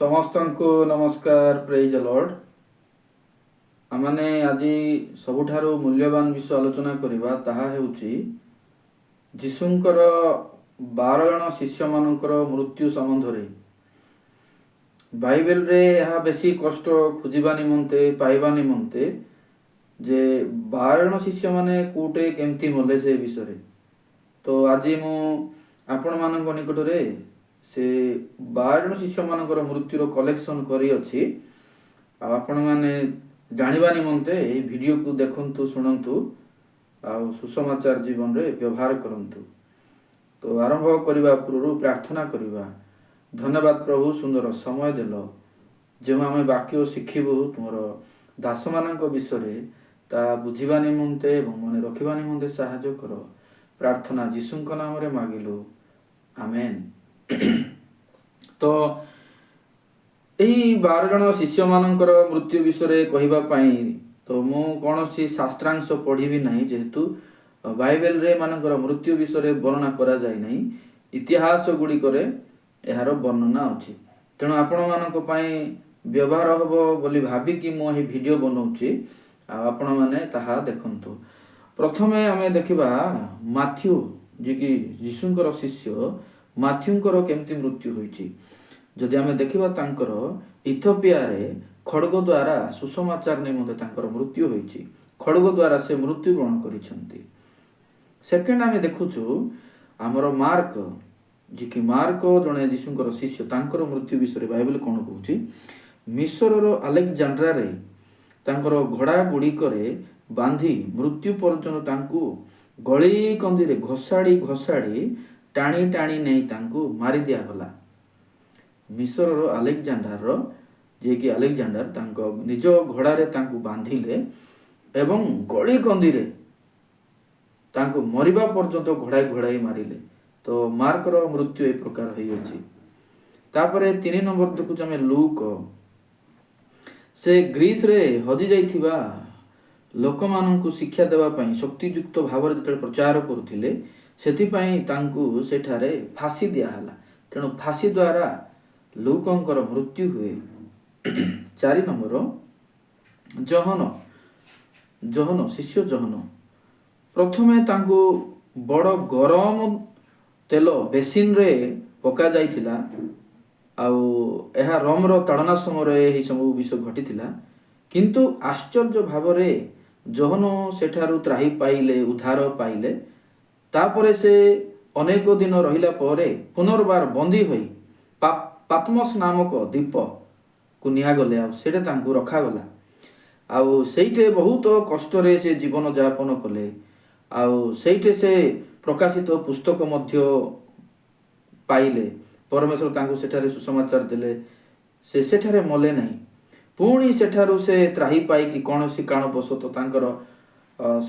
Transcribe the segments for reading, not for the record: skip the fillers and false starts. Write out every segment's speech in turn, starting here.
ସମସ୍ତଙ୍କୁ ନମସ୍କାର, ପ୍ରେଜ ଦ ଲର୍ଡ। ଆମମାନେ ଆଜି ସବୁଠାରୁ ମୂଲ୍ୟବାନ ବିଷୟ ଆଲୋଚନା କରିବା ତାହା ହେଉଛି ଯୀଶୁଙ୍କର 12 ଜଣ ଶିଷ୍ୟମାନଙ୍କର ମୃତ୍ୟୁ ସମ୍ବନ୍ଧରେ। ବାଇବେଲରେ ଏହା ବେଶୀ କଷ୍ଟ ଖୋଜିବା ନିମନ୍ତେ ପାଇବା ନିମନ୍ତେ ଯେ 12 ଜଣ ଶିଷ୍ୟମାନେ କୋଉଟେ କେମିତି ମଲେ ସେ ବିଷୟରେ। ତ ଆଜି ମୁଁ ଆପଣମାନଙ୍କ ନିକଟରେ ସେ 12 ଜଣ ଶିଷ୍ୟମାନଙ୍କର ମୃତ୍ୟୁର କଲେକ୍ସନ କରିଅଛି। ଆଉ ଆପଣମାନେ ଜାଣିବା ନିମନ୍ତେ ଏହି ଭିଡ଼ିଓକୁ ଦେଖନ୍ତୁ, ଶୁଣନ୍ତୁ ଆଉ ସୁସମାଚାର ଜୀବନରେ ବ୍ୟବହାର କରନ୍ତୁ। ତ ଆରମ୍ଭ କରିବା ପୂର୍ବରୁ ପ୍ରାର୍ଥନା କରିବା। ଧନ୍ୟବାଦ ପ୍ରଭୁ, ସୁନ୍ଦର ସମୟ ଦେଲ। ଯେଉଁ ଆମେ ବାକ୍ୟ ଶିଖିବୁ ତୁମର ଦାସମାନଙ୍କ ବିଷୟରେ ତାହା ବୁଝିବା ନିମନ୍ତେ ଏବଂ ମନେ ରଖିବା ନିମନ୍ତେ ସାହାଯ୍ୟ କର। ପ୍ରାର୍ଥନା ଯୀଶୁଙ୍କ ନାମରେ ମାଗିଲୁ, ଆମେନ୍। ତ ଏହି 12 ଜଣ ଶିଷ୍ୟମାନଙ୍କର ମୃତ୍ୟୁ ବିଷୟରେ କହିବା ପାଇଁ ତ ମୁଁ କୌଣସି ଶାସ୍ତ୍ରାଂଶ ପଢ଼ିବି ନାହିଁ, ଯେହେତୁ ବାଇବେଲରେ ଏମାନଙ୍କର ମୃତ୍ୟୁ ବିଷୟରେ ବର୍ଣ୍ଣନା କରାଯାଇ ନାହିଁ। ଇତିହାସ ଗୁଡ଼ିକରେ ଏହାର ବର୍ଣ୍ଣନା ଅଛି। ତେଣୁ ଆପଣମାନଙ୍କ ପାଇଁ ବ୍ୟବହାର ହେବ ବୋଲି ଭାବିକି ମୁଁ ଏହି ଭିଡ଼ିଓ ବନାଉଛି, ଆଉ ଆପଣମାନେ ତାହା ଦେଖନ୍ତୁ। ପ୍ରଥମେ ଆମେ ଦେଖିବା ମାଥ୍ୟୁ, ଯିଏକି ଯୀଶୁଙ୍କର ଶିଷ୍ୟ ମାଥ୍ୟୁଙ୍କର କେମିତି ମୃତ୍ୟୁ ହୋଇଛି। ଯଦି ଆମେ ଦେଖିବା ତାଙ୍କର ଇଥିଓପିଆରେ ଖଡ଼ଗ ଦ୍ୱାରା ସୁସମାଚାର ନିମନ୍ତେ ତାଙ୍କର ମୃତ୍ୟୁ ହୋଇଛି। ଖଡ଼ଗ ଦ୍ୱାରା ସେ ମୃତ୍ୟୁବରଣ କରିଛନ୍ତି। ସେକେଣ୍ଡ ଆମେ ଦେଖୁଛୁ ଆମର ମାର୍କ, ଯିଏକି ମାର୍କ ଜଣେ ଯୀଶୁଙ୍କର ଶିଷ୍ୟ, ତାଙ୍କର ମୃତ୍ୟୁ ବିଷୟରେ ବାଇବେଲ କ'ଣ କହୁଛି। ମିଶରର ଆଲେକଜାଣ୍ଡ୍ରାରେ ତାଙ୍କର ଘୋଡ଼ା ଗୁଡ଼ିକରେ ବାନ୍ଧି ମୃତ୍ୟୁ ପର୍ଯ୍ୟନ୍ତ ତାଙ୍କୁ ଗଳି କନ୍ଦିରେ ଘୋଷାଡ଼ି ଟାଣି ଟାଣି ନେଇ ତାଙ୍କୁ ମାରି ଦିଆଗଲା। ମିଶରର ଆଲେକଜାଣ୍ଡାରର, ଯିଏକି ଆଲେକଜାଣ୍ଡାର, ତାଙ୍କ ନିଜ ଘୋଡ଼ାରେ ତାଙ୍କୁ ବାନ୍ଧିଲେ ଏବଂ ଗଳି କନ୍ଦିରେ ତାଙ୍କୁ ମରିବା ପର୍ଯ୍ୟନ୍ତ ଘୋଡ଼ାଇ ମାରିଲେ। ତ ମାର୍କର ମୃତ୍ୟୁ ଏ ପ୍ରକାର ହୋଇଅଛି। ତାପରେ 3 ନମ୍ବର ଦେଖୁଛୁ ଆମେ ଲୁକ। ସେ ଗ୍ରୀସରେ ହଜିଯାଇଥିବା ଲୋକମାନଙ୍କୁ ଶିକ୍ଷା ଦେବା ପାଇଁ ଶକ୍ତିଯୁକ୍ତ ଭାବରେ ଯେତେବେଳେ ପ୍ରଚାର କରୁଥିଲେ, ସେଥିପାଇଁ ତାଙ୍କୁ ସେଠାରେ ଫାଶୀ ଦିଆହେଲା। ତେଣୁ ଫାଶୀ ଦ୍ୱାରା ଲୁକଙ୍କର ମୃତ୍ୟୁ ହୁଏ। 4 ନମ୍ବର ଜହନ ଶିଷ୍ୟ ଜହନ। ପ୍ରଥମେ ତାଙ୍କୁ ବଡ଼ ଗରମ ତେଲ ବେସିନରେ ପକାଯାଇଥିଲା, ଆଉ ଏହା ରୋମର ତାଡ଼ନା ସମୟରେ ଏହି ସବୁ ବିଷୟ ଘଟିଥିଲା। କିନ୍ତୁ ଆଶ୍ଚର୍ଯ୍ୟ ଭାବରେ ଜହନ ସେଠାରୁ ତ୍ରାହି ପାଇଲେ, ଉଦ୍ଧାର ପାଇଲେ। ତାପରେ ସେ ଅନେକ ଦିନ ରହିଲା ପରେ ପୁନର୍ବାର ବନ୍ଦୀ ହୋଇ ପାତ୍ମସ୍ ନାମକ ଦ୍ୱୀପକୁ ନିଆଗଲେ, ଆଉ ସେଇଟା ତାଙ୍କୁ ରଖାଗଲା। ଆଉ ସେଇଠି ବହୁତ କଷ୍ଟରେ ସେ ଜୀବନ ଯାପନ କଲେ। ଆଉ ସେଇଠି ସେ ପ୍ରକାଶିତ ପୁସ୍ତକ ମଧ୍ୟ ପାଇଲେ। ପରମେଶ୍ୱର ତାଙ୍କୁ ସେଠାରେ ସୁସମାଚାର ଦେଲେ। ସେ ସେଠାରେ ମଲେ ନାହିଁ। ପୁଣି ସେଠାରୁ ସେ ତ୍ରାହି ପାଇକି କୌଣସି କାରଣବଶତଃ ତାଙ୍କର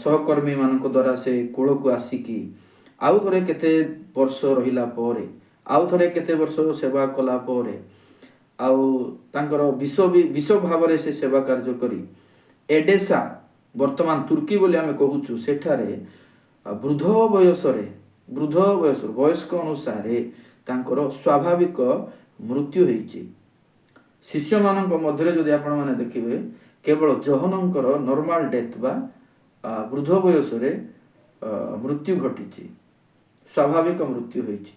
ସହକର୍ମୀମାନଙ୍କ ଦ୍ୱାରା ସେ କୂଳକୁ ଆସିକି ଆଉ ଥରେ କେତେ ବର୍ଷ ରହିଲା ପରେ, ଆଉ ଥରେ କେତେ ବର୍ଷ ସେବା କଲା ପରେ, ଆଉ ତାଙ୍କର ବିଶ୍ୱ ଭାବରେ ସେ ସେବା କାର୍ଯ୍ୟ କରି ଏଡେସା, ବର୍ତ୍ତମାନ ତୁର୍କୀ ବୋଲି ଆମେ କହୁଛୁ, ସେଠାରେ ବୟସ୍କ ଅନୁସାରେ ତାଙ୍କର ସ୍ୱାଭାବିକ ମୃତ୍ୟୁ ହୋଇଛି। ଶିଷ୍ୟମାନଙ୍କ ମଧ୍ୟରେ ଯଦି ଆପଣମାନେ ଦେଖିବେ, କେବଳ ଜହନଙ୍କର ନର୍ମାଲ ଡେଥ୍ ବା ବୃଦ୍ଧ ବୟସରେ ମୃତ୍ୟୁ ଘଟିଛି, ସ୍ୱାଭାବିକ ମୃତ୍ୟୁ ହୋଇଛି।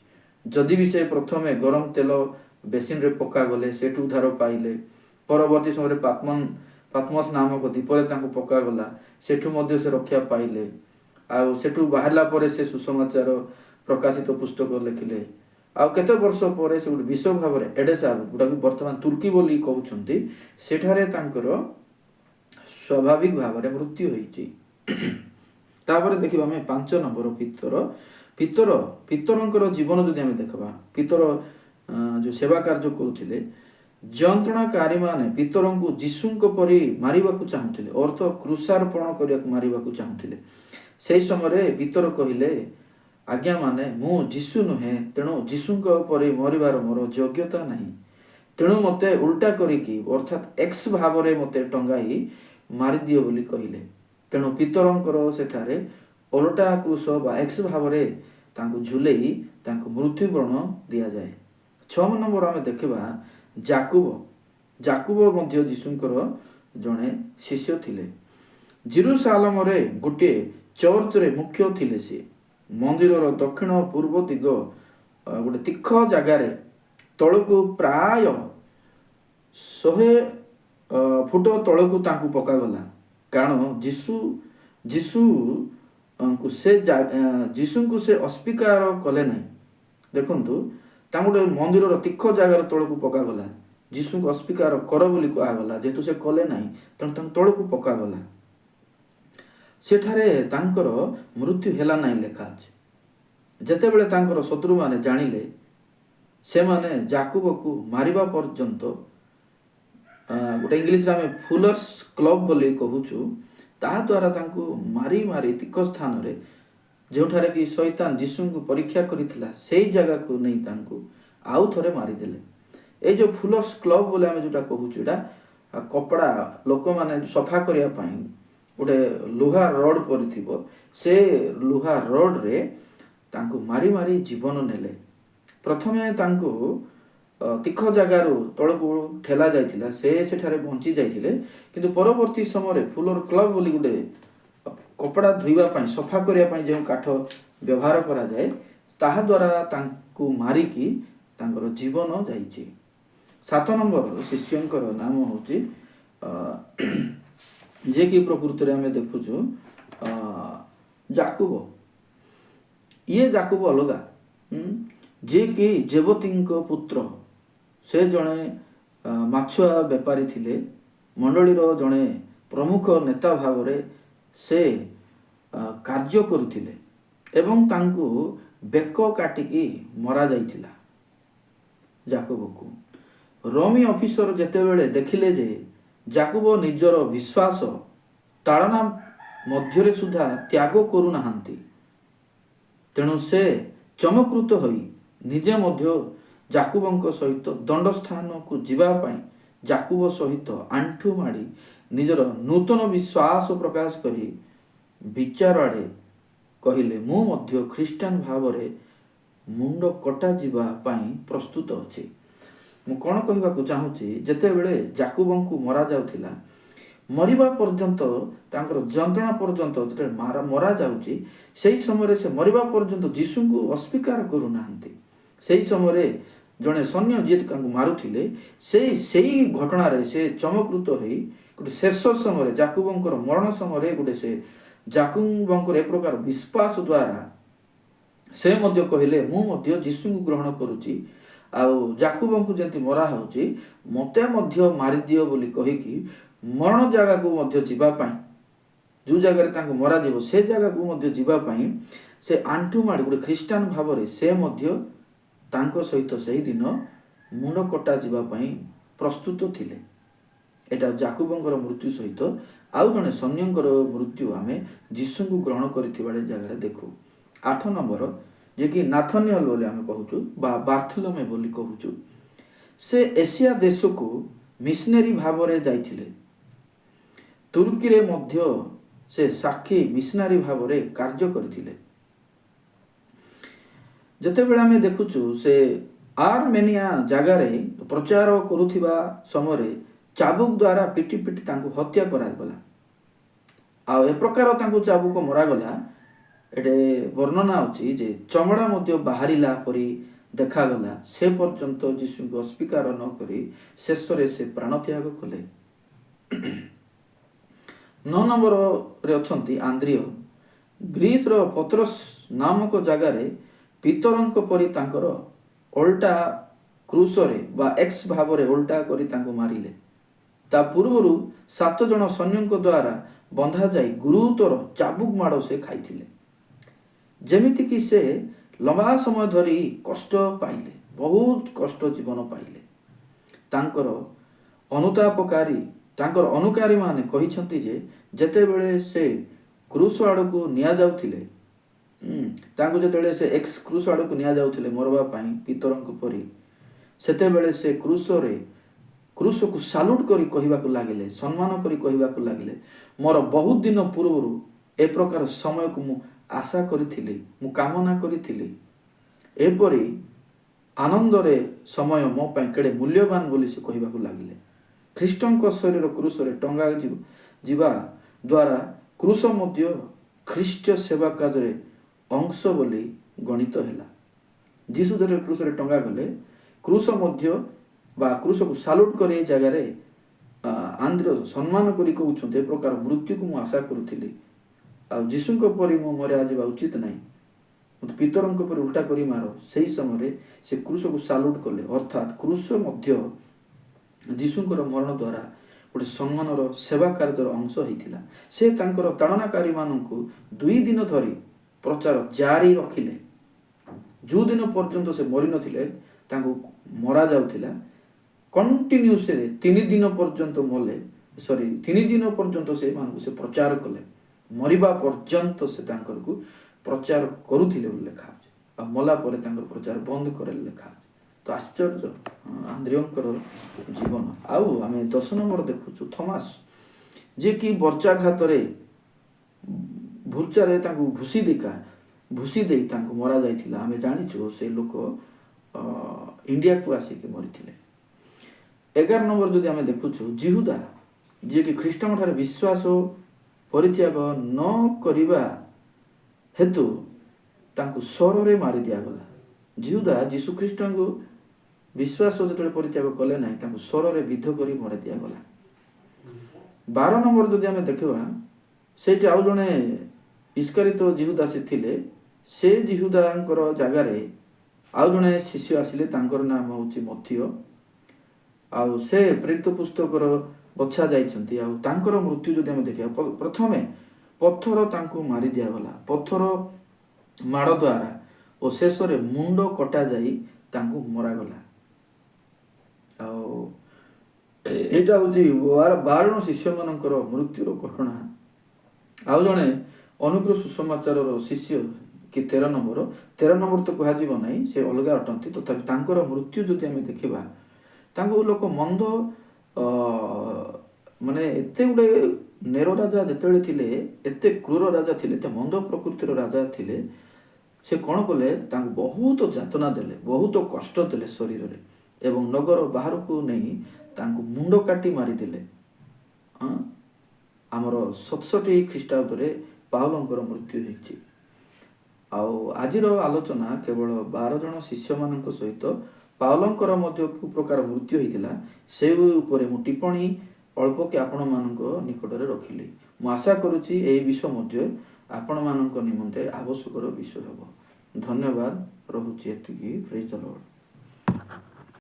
ଯଦି ବି ସେ ପ୍ରଥମେ ଗରମ ତେଲ ବେସିନରେ ପକାଗଲେ, ସେଠୁ ଉଦ୍ଧାର ପାଇଲେ। ପରବର୍ତ୍ତୀ ସମୟରେ ପାତ୍ମସ୍ ନାମକ ଦ୍ୱୀପରେ ତାଙ୍କୁ ପକାଗଲା, ସେଠୁ ମଧ୍ୟ ସେ ରକ୍ଷା ପାଇଲେ। ଆଉ ସେଠୁ ବାହାରିଲା ପରେ ସେ ସୁସମାଚାର ପ୍ରକାଶିତ ପୁସ୍ତକ ଲେଖିଲେ। ଆଉ କେତେ ବର୍ଷ ପରେ ସେ ଗୋଟେ ବିଶ୍ୱ ଭାବରେ ଏଡେସା, ଯୋଉଟାକୁ ବର୍ତ୍ତମାନ ତୁର୍କୀ ବୋଲି କହୁଛନ୍ତି, ସେଠାରେ ତାଙ୍କର ସ୍ୱାଭାବିକ ଭାବରେ ମୃତ୍ୟୁ ହୋଇଛି। ତାପରେ ଦେଖିବା ଆମେ 5 ନମ୍ବର ପିତରଙ୍କର ଜୀବନ ଯଦି ଆମେ ଦେଖିବା, ପିତର ଯେଉଁ ସେବା କାର୍ଯ୍ୟ କରୁଥିଲେ, ଯନ୍ତ୍ରଣାକାରୀମାନେ ପିତରଙ୍କୁ ଯୀଶୁଙ୍କ ପରି ମାରିବାକୁ ଚାହୁଁଥିଲେ, ଅର୍ଥ କୃଷାର୍ପଣ କରିବାକୁ ମାରିବାକୁ ଚାହୁଁଥିଲେ। ସେହି ସମୟରେ ପିତର କହିଲେ, ଆଜ୍ଞା ମାନେ ମୁଁ ଯୀଶୁ ନୁହେଁ, ତେଣୁ ଯୀଶୁଙ୍କ ପରି ମରିବାର ମୋର ଯୋଗ୍ୟତା ନାହିଁ। ତେଣୁ ମୋତେ ଉଲ୍ଟା କରିକି, ଅର୍ଥାତ୍ ଏକ୍ସ ଭାବରେ ମୋତେ ଟଙ୍ଗାଇ ମାରିଦିଅ ବୋଲି କହିଲେ। ତେଣୁ ପିତରଙ୍କର ସେଠାରେ ଓଲଟା କ୍ରୁଶ ବା ଏକ୍ସ ଭାବରେ ତାଙ୍କୁ ଝୁଲେଇ ତାଙ୍କୁ ମୃତ୍ୟୁବରଣ ଦିଆଯାଏ। 6 ନମ୍ବର ଆମେ ଦେଖିବା ଜାକୁବ ଜାକୁବ ମଧ୍ୟ ଯୀଶୁଙ୍କର ଜଣେ ଶିଷ୍ୟ ଥିଲେ। ଜେରୁସାଲେମରେ ଗୋଟିଏ ଚର୍ଚ୍ଚରେ ମୁଖ୍ୟ ଥିଲେ ସେ। ମନ୍ଦିରର ଦକ୍ଷିଣ ପୂର୍ବ ଦିଗ ଗୋଟେ ତୀଖ ଜାଗାରେ ତଳକୁ ପ୍ରାୟ 100 ଫୁଟ ତଳକୁ ତାଙ୍କୁ ପକାଗଲା, କାରଣ ଯୀଶୁଙ୍କୁ ସେ ଅସ୍ୱୀକାର କଲେ ନାହିଁ। ଦେଖନ୍ତୁ, ତାଙ୍କୁ ଗୋଟେ ମନ୍ଦିରର ତୀଖ ଜାଗାର ତଳକୁ ପକାଗଲା। ଯୀଶୁଙ୍କୁ ଅସ୍ୱୀକାର କର ବୋଲି କୁହାଗଲା, ଯେହେତୁ ସେ କଲେ ନାହିଁ ତେଣୁ ତାଙ୍କୁ ତଳକୁ ପକାଗଲା। ସେଠାରେ ତାଙ୍କର ମୃତ୍ୟୁ ହେଲା ନାହିଁ ଲେଖା ଅଛି। ଯେତେବେଳେ ତାଙ୍କର ଶତ୍ରୁମାନେ ଜାଣିଲେ, ସେମାନେ ଜାକୁବକୁ ମାରିବା ପର୍ଯ୍ୟନ୍ତ, ଗୋଟେ ଇଂଲିଶରେ ଆମେ ଫୁଲର୍ସ କ୍ଲବ୍ ବୋଲି କହୁଛୁ, ତାହା ଦ୍ୱାରା ତାଙ୍କୁ ମାରି ମାରି ତୀଖ ସ୍ଥାନରେ, ଯେଉଁଠାରେ କି ଶୈତାନ ଯୀଶୁଙ୍କୁ ପରୀକ୍ଷା କରିଥିଲା, ସେଇ ଜାଗାକୁ ନେଇ ତାଙ୍କୁ ଆଉ ଥରେ ମାରିଦେଲେ। ଏଇ ଯେଉଁ ଫୁଲର୍ସ କ୍ଲବ୍ ବୋଲି ଆମେ ଯେଉଁଟା କହୁଛୁ, ଏଇଟା କପଡ଼ା ଲୋକମାନେ ସଫା କରିବା ପାଇଁ ଗୋଟେ ଲୁହା ରଡ଼ ପଡ଼ିଥିବ, ସେ ଲୁହା ରଡ଼ରେ ତାଙ୍କୁ ମାରି ମାରି ଜୀବନ ନେଲେ। ପ୍ରଥମେ ତାଙ୍କୁ ତୀଖ ଜାଗାରୁ ତଳକୁ ଠେଲା ଯାଇଥିଲା, ସେଠାରେ ବଞ୍ଚି ଯାଇଥିଲେ। କିନ୍ତୁ ପରବର୍ତ୍ତୀ ସମୟରେ ଫୁଲର କ୍ଲବ୍ ବୋଲି ଗୋଟେ କପଡ଼ା ଧୋଇବା ପାଇଁ, ସଫା କରିବା ପାଇଁ ଯେଉଁ କାଠ ବ୍ୟବହାର କରାଯାଏ, ତାହା ଦ୍ୱାରା ତାଙ୍କୁ ମାରିକି ତାଙ୍କର ଜୀବନ ଯାଇଛି। 7 ନମ୍ବର ଶିଷ୍ୟଙ୍କର ନାମ ହେଉଛି ଯିଏକି ପ୍ରକୃତରେ ଆମେ ଦେଖୁଛୁ ଜାକୁବ। ଇଏ ଜାକୁବ ଅଲଗା, ଯିଏକି ଜେବତୀଙ୍କ ପୁତ୍ର। ସେ ଜଣେ ମାଛୁଆ ବେପାରୀ ଥିଲେ। ମଣ୍ଡଳୀର ଜଣେ ପ୍ରମୁଖ ନେତା ଭାବରେ ସେ କାର୍ଯ୍ୟ କରୁଥିଲେ ଏବଂ ତାଙ୍କୁ ବେକ କାଟିକି ମରାଯାଇଥିଲା ଜାକୁବକୁ। ରୋମୀ ଅଫିସର ଯେତେବେଳେ ଦେଖିଲେ ଯେ ଜାକୁବ ନିଜର ବିଶ୍ୱାସ ତାଡ଼ନା ମଧ୍ୟରେ ସୁଦ୍ଧା ତ୍ୟାଗ କରୁନାହାନ୍ତି, ତେଣୁ ସେ ଚମତ୍କୃତ ହୋଇ ନିଜେ ମଧ୍ୟ ଜାକୁବଙ୍କ ସହିତ ଦଣ୍ଡସ୍ଥାନକୁ ଯିବା ପାଇଁ ଜାକୁବ ସହିତ ଆଣ୍ଠୁ ମାଡ଼ି ନିଜର ନୂତନ ବିଶ୍ୱାସ ପ୍ରକାଶ କରି ବିଚାର ଆଡ଼େ କହିଲେ, ମୁଁ ମଧ୍ୟ ଖ୍ରୀଷ୍ଟିଆନ ଭାବରେ ମୁଣ୍ଡ କଟାଯିବା ପାଇଁ ପ୍ରସ୍ତୁତ ଅଛି। ମୁଁ କ'ଣ କହିବାକୁ ଚାହୁଁଛି, ଯେତେବେଳେ ଜାକୁବଙ୍କୁ ମରାଯାଉଥିଲା, ମରିବା ପର୍ଯ୍ୟନ୍ତ, ତାଙ୍କର ଯନ୍ତ୍ରଣା ପର୍ଯ୍ୟନ୍ତ ଯେତେବେଳେ ମରାଯାଉଛି, ସେହି ସମୟରେ ସେ ମରିବା ପର୍ଯ୍ୟନ୍ତ ଯୀଶୁଙ୍କୁ ଅସ୍ୱୀକାର କରୁନାହାନ୍ତି। ସେହି ସମୟରେ ଜଣେ ସୈନ୍ୟ ଯିଏ ତାଙ୍କୁ ମାରୁଥିଲେ, ସେଇ ଘଟଣାରେ ସେ ଚମତ୍କୃତ ହୋଇ ଗୋଟେ ଶେଷ ସମୟରେ, ଜାକୁବଙ୍କର ମରଣ ସମୟରେ, ସେ ଜାକୁବଙ୍କର ଏ ପ୍ରକାର ବିଶ୍ୱାସ ଦ୍ୱାରା ସେ ମଧ୍ୟ କହିଲେ, ମୁଁ ମଧ୍ୟ ଯୀଶୁଙ୍କୁ ଗ୍ରହଣ କରୁଛି, ଆଉ ଜାକୁବଙ୍କୁ ଯେମିତି ମରା ହେଉଛି ମୋତେ ମଧ୍ୟ ମାରିଦିଅ ବୋଲି କହିକି ମରଣ ଜାଗାକୁ ମଧ୍ୟ ଯିବା ପାଇଁ, ଯେଉଁ ଜାଗାରେ ତାଙ୍କୁ ମରାଯିବ ସେ ଜାଗାକୁ ମଧ୍ୟ ଯିବା ପାଇଁ ସେ ଆଣ୍ଠୁ ମାଡ଼ି ଗୋଟେ ଖ୍ରୀଷ୍ଟିଆନ ଭାବରେ ସେ ମଧ୍ୟ ତାଙ୍କ ସହିତ ସେହିଦିନ ମୁଣ୍ଡ କଟା ଯିବା ପାଇଁ ପ୍ରସ୍ତୁତ ଥିଲେ। ଏଇଟା ଜାକୁବଙ୍କର ମୃତ୍ୟୁ ସହିତ ଆଉ ଜଣେ ସୈନ୍ୟଙ୍କର ମୃତ୍ୟୁ ଆମେ ଯୀଶୁଙ୍କୁ ଗ୍ରହଣ କରିଥିବା ଜାଗାରେ ଦେଖୁ। 8 ନମ୍ବର, ଯିଏକି ନାଥନିଏଲ ବୋଲି ଆମେ କହୁଛୁ ବା ବାର୍ଥଲୋମେ ବୋଲି କହୁଛୁ, ସେ ଏସିଆ ଦେଶକୁ ମିଶନେରୀ ଭାବରେ ଯାଇଥିଲେ। ତୁର୍କୀରେ ମଧ୍ୟ ସେ ସାକ୍ଷୀ ମିଶନାରୀ ଭାବରେ କାର୍ଯ୍ୟ କରିଥିଲେ। ଯେତେବେଳେ ଆମେ ଦେଖୁଛୁ ସେ ଆର୍ମେନିଆ ଜାଗାରେ ପ୍ରଚାର କରୁଥିବା ସମୟରେ ଚାବୁକ ଦ୍ୱାରା ପିଟି ପିଟି ତାଙ୍କୁ ହତ୍ୟା କରାଗଲା। ଆଉ ଏ ପ୍ରକାର ତାଙ୍କୁ ଚାବୁକ ମରାଗଲା, ଏଠି ବର୍ଣ୍ଣନା ଅଛି ଯେ ଚମଡ଼ା ମଧ୍ୟ ବାହାରିଲା ପରି ଦେଖାଗଲା। ସେ ପର୍ଯ୍ୟନ୍ତ ଯୀଶୁଙ୍କୁ ଅସ୍ୱୀକାର ନ କରି ଶେଷରେ ସେ ପ୍ରାଣତ୍ୟାଗ କଲେ। 9 ନମ୍ବରରେ ଅଛନ୍ତି ଆନ୍ଦ୍ରିୟ। ଗ୍ରୀସର ପତ୍ରସ୍ ନାମକ ଜାଗାରେ ପିତରଙ୍କ ପରି ତାଙ୍କର ଓଲଟା କ୍ରୁଶରେ ବା ଏକ୍ସ ଭାବରେ ଓଲଟା କରି ତାଙ୍କୁ ମାରିଲେ। ତା ପୂର୍ବରୁ 7 ଜଣ ସୈନ୍ୟଙ୍କ ଦ୍ୱାରା ବନ୍ଧାଯାଇ ଗୁରୁତର ଚାବୁକ ମାଡ଼ ସେ ଖାଇଥିଲେ। ଯେମିତିକି ସେ ଲମ୍ବା ସମୟ ଧରି କଷ୍ଟ ପାଇଲେ, ବହୁତ କଷ୍ଟ ଜୀବନ ପାଇଲେ। ତାଙ୍କର ଅନୁକାରୀମାନେ କହିଛନ୍ତି ଯେ ଯେତେବେଳେ ସେ କ୍ରୁଶ ଆଡ଼କୁ ନିଆଯାଉଥିଲେ, ତାଙ୍କୁ ଯେତେବେଳେ ସେ ଏକ୍ସ କ୍ରୁଶ ଆଡ଼କୁ ନିଆଯାଉଥିଲେ ମରବା ପାଇଁ ପିତରଙ୍କ ପରି, ସେତେବେଳେ ସେ କ୍ରୁଶକୁ ସାଲୁଟ କରି କହିବାକୁ ଲାଗିଲେ, ସମ୍ମାନ କରି କହିବାକୁ ଲାଗିଲେ, ମୋର ବହୁତ ଦିନ ପୂର୍ବରୁ ଏ ପ୍ରକାର ସମୟକୁ ମୁଁ ଆଶା କରିଥିଲି, ମୁଁ କାମନା କରିଥିଲି। ଏପରି ଆନନ୍ଦରେ ସମୟ ମୋ ପାଇଁ କେଡ଼େ ମୂଲ୍ୟବାନ ବୋଲି ସେ କହିବାକୁ ଲାଗିଲେ। ଖ୍ରୀଷ୍ଟଙ୍କ ଶରୀର କ୍ରୁଶରେ ଟଙ୍ଗା ଯିବା ଦ୍ୱାରା କ୍ରୁଶ ମଧ୍ୟ ଖ୍ରୀଷ୍ଟ ସେବା କାର୍ଯ୍ୟରେ ଅଂଶ ବୋଲି ଗଣିତ ହେଲା। ଯୀଶୁ ଯେତେବେଳେ କ୍ରୁଶରେ ଟଙ୍ଗା ଗଲେ, କ୍ରୁଶ ମଧ୍ୟ ବା କ୍ରୁଶକୁ ସାଲୁଟ କରି ଏ ଜାଗାରେ ଆନ୍ଦ୍ର ସମ୍ମାନ କରି କହୁଛନ୍ତି, ଏ ପ୍ରକାର ମୃତ୍ୟୁକୁ ମୁଁ ଆଶା କରୁଥିଲି, ଆଉ ଯୀଶୁଙ୍କ ପରି ମୁଁ ମରିଯିବା ଉଚିତ ନାହିଁ, ମୋତେ ପିତରଙ୍କ ପରି ଉଲ୍ଟା କରି ମାର। ସେହି ସମୟରେ ସେ କ୍ରୁଶକୁ ସାଲୁଟ କଲେ, ଅର୍ଥାତ୍ କ୍ରୁଶ ମଧ୍ୟ ଯୀଶୁଙ୍କର ମରଣ ଦ୍ୱାରା ଗୋଟେ ସମ୍ମାନର ସେବା କାର୍ଯ୍ୟର ଅଂଶ ହେଇଥିଲା। ସେ ତାଙ୍କର ତାଡ଼ନାକାରୀମାନଙ୍କୁ 2 ଦିନ ଧରି ପ୍ରଚାର ଜାରି ରଖିଲେ। ଯେଉଁ ଦିନ ପର୍ଯ୍ୟନ୍ତ ସେ ମରିନଥିଲେ, ତାଙ୍କୁ ମରାଯାଉଥିଲା, କଣ୍ଟିନ୍ୟୁସରେ 3 ଦିନ ପର୍ଯ୍ୟନ୍ତ 3 ଦିନ ପର୍ଯ୍ୟନ୍ତ ସେମାନଙ୍କୁ ସେ ପ୍ରଚାର କଲେ। ମରିବା ପର୍ଯ୍ୟନ୍ତ ସେ ତାଙ୍କରକୁ ପ୍ରଚାର କରୁଥିଲେ ବୋଲି ଲେଖା ଅଛି। ଆଉ ମଲା ପରେ ତାଙ୍କର ପ୍ରଚାର ବନ୍ଦ କରେଲେ ଲେଖା ଅଛି। ତ ଆଶ୍ଚର୍ଯ୍ୟ ଆନ୍ଦ୍ରିୟଙ୍କର ଜୀବନ। ଆଉ ଆମେ 10 ନମ୍ବର ଦେଖୁଛୁ ଥମାସ, ଯିଏକି ବର୍ଚ୍ଚାଘାତରେ ଭୁର୍ଚାରେ ତାଙ୍କୁ ଭୁସି ଦେଇ ତାଙ୍କୁ ମରାଯାଇଥିଲା। ଆମେ ଜାଣିଛୁ ସେ ଲୋକ ଇଣ୍ଡିଆକୁ ଆସିକି ମରିଥିଲେ। 11 ନମ୍ବର ଯଦି ଆମେ ଦେଖୁଛୁ ଜିହୁଦା, ଯିଏକି ଖ୍ରୀଷ୍ଟଙ୍କ ଠାରେ ବିଶ୍ୱାସ ପରିତ୍ୟାଗ ନ କରିବା ହେତୁ ତାଙ୍କୁ ସରରେ ମାରି ଦିଆଗଲା। ଜିହୁଦା ଯୀଶୁଖ୍ରୀଷ୍ଟଙ୍କୁ ବିଶ୍ୱାସ ଯେତେବେଳେ ପରିତ୍ୟାଗ କଲେ ନାହିଁ, ତାଙ୍କୁ ସରରେ ବିଦ୍ଧ କରି ମରି ଦିଆଗଲା। 12 ନମ୍ବର ଯଦି ଆମେ ଦେଖିବା, ସେଇଠି ଆଉ ଜଣେ ଇସ୍କାରିତ ଜିହୁଦା ଥିଲେ। ସେ ଜିହୁଦାଙ୍କର ଜାଗାରେ ଆଉ ଜଣେ ଶିଷ୍ୟ ଆସିଲେ, ତାଙ୍କର ନାମ ହେଉଛି ମଥିୟ। ଆଉ ସେ ପ୍ରେରିତ ପୁସ୍ତକର ବଛା ଯାଇଛନ୍ତି। ଆଉ ତାଙ୍କର ମୃତ୍ୟୁ ଯଦି ଆମେ ଦେଖିବା, ପ୍ରଥମେ ପଥର ତାଙ୍କୁ ମାରି ଦିଆଗଲା, ପଥର ମାଡ଼ ଦ୍ୱାରା, ଓ ଶେଷରେ ମୁଣ୍ଡ କଟାଯାଇ ତାଙ୍କୁ ମରାଗଲା। ଆଉ ଏଇଟା ହେଉଛି 12 ଶିଷ୍ୟମାନଙ୍କର ମୃତ୍ୟୁର ଘଟଣା। ଆଉ ଜଣେ ଅନୁଗ୍ରହ ସୁସମାଚାରର ଶିଷ୍ୟ କି 13 ନମ୍ବର ତ କୁହାଯିବ ନାହିଁ, ସେ ଅଲଗା ଅଟନ୍ତି। ତଥାପି ତାଙ୍କର ମୃତ୍ୟୁ ଯଦି ଆମେ ଦେଖିବା, ତାଙ୍କୁ ଲୋକ ମନ୍ଦ ମାନେ ଏତେ ଗୁଡ଼େ ନେର ରାଜା ଯେତେବେଳେ ଥିଲେ, ଏତେ କ୍ରୂର ରାଜା ଥିଲେ, ଏତେ ମନ୍ଦ ପ୍ରକୃତିର ରାଜା ଥିଲେ, ସେ କ'ଣ କଲେ, ତାଙ୍କୁ ବହୁତ ଯାତନା ଦେଲେ, ବହୁତ କଷ୍ଟ ଦେଲେ ଶରୀରରେ, ଏବଂ ନଗର ବାହାରକୁ ନେଇ ତାଙ୍କୁ ମୁଣ୍ଡ କାଟି ମାରିଦେଲେ। ଆମର 67 ଖ୍ରୀଷ୍ଟାବ୍ଦରେ ପାଉଲଙ୍କର ମୃତ୍ୟୁ ହେଇଛି। ଆଉ ଆଜିର ଆଲୋଚନା କେବଳ 12 ଜଣ ଶିଷ୍ୟମାନଙ୍କ ସହିତ ପାଉଲଙ୍କର ମଧ୍ୟ କେଉଁ ପ୍ରକାର ମୃତ୍ୟୁ ହେଇଥିଲା, ସେ ଉପରେ ମୁଁ ଟିପ୍ପଣୀ ଅଳ୍ପକେ ଆପଣମାନଙ୍କ ନିକଟରେ ରଖିଲି। ମୁଁ ଆଶା କରୁଛି ଏହି ବିଷୟ ମଧ୍ୟ ଆପଣମାନଙ୍କ ନିମନ୍ତେ ଆବଶ୍ୟକର ବିଷୟ ହେବ। ଧନ୍ୟବାଦ। ରହୁଛି ଏତିକି। ପ୍ରେଜ୍ ଦ ଲର୍ଡ।